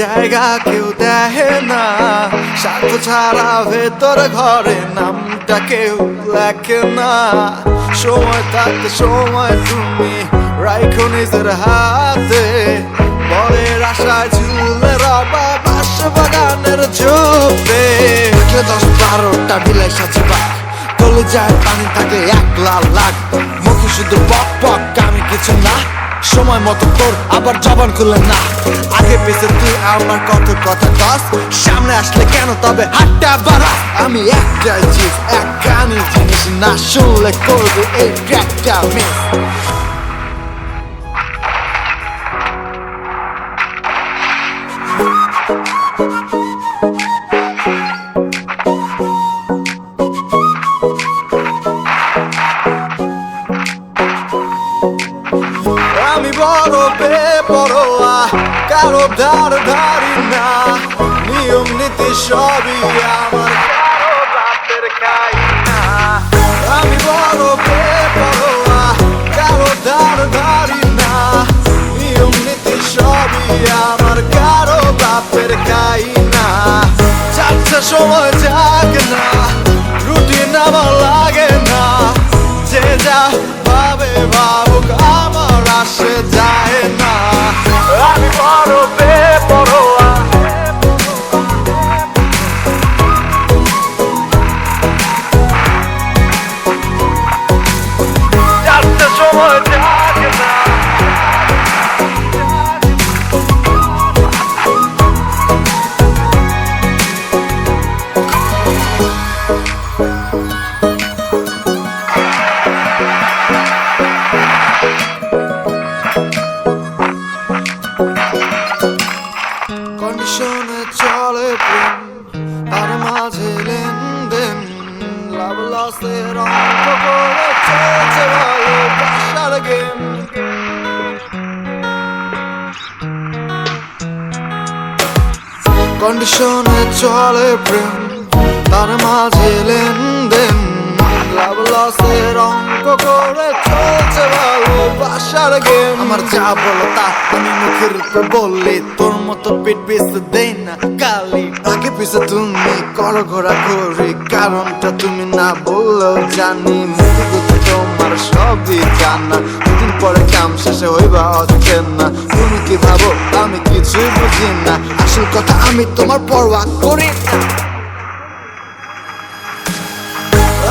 জায়গা কেউ দেখে না, স্বার্থ ছাড়া ভেতর ঘরে নামটা কেউ লেখে না। সময় থাকতে সময় তুমি রাইখো নিজের হাতে, বরের আশায় ঝুলে রবা বাস বাগানের ঝোপে। 10-12টা বিলাই সাথে বাঘ, কলিজায় পানি থাকে 1 লাখ। মুখে শুধু পক পক, আমি কিছু না, সময় মতো তোর আবার জবান খুলে না। আগে পেছে তুই আমার কত কথা কস, সামনে আসলে কেন তবে হাতটা বাড়া। আমি একটাই জিনিস, এক কানের জিনিস, না শুনলে করবি এই ট্র্যাকটা মিস। আমি বড় বেপরোয়া, কারো ধার ধারি না, নিয়ম নীতি সবই আমার, কারো বাপের খাই না। আমি বড় বেপরোয়া, কারো ধার ধারি না, নিয়ম নীতি সবই আমার, কারো বাপের খাই না। যাচ্ছে সময় যাক না, রুটিন আমার লাগে না, যে যা ভাবে ভাবুক আমার আসে যায় না। আমি বড় বেপরোয়া, যাচ্ছে সময় যাক না। কন্ডিশনে চলে প্রেম, তার মাঝে লেনদেন, লাভ লসের অঙ্ক করে চলছে ভালোবাসার গেম। কন্ডিশনে চলে প্রেম, তার মাঝে লেনদেন, লাভ লসের অঙ্ক করে চলছে ভালোবাসার গেম। আমার যা বলো তা আমি মুখের উপর বললে, তোর মতো পিঠ পিছতে দেই না কালি। আগে পিছে তুমি করো ঘোরাঘুরি, কারণটা তুমি না বললেও জানি। মুখে গুতে তোমার সবই জানা, দুদিন পরে কাম শেষে হইবা অচেনা। তুমি কি ভাবো আমি কিছুই বুঝি না, আসল কথা আমি তোমার পরোয়া করি না।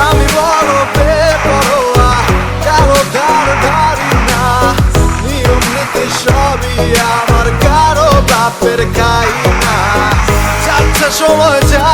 আমি বড় বেপরোয়া, কারো ধার ধারি না, নিয়ম নীতি সবই আমার, কারো বাপের খাই না। যাচ্ছে সময় যা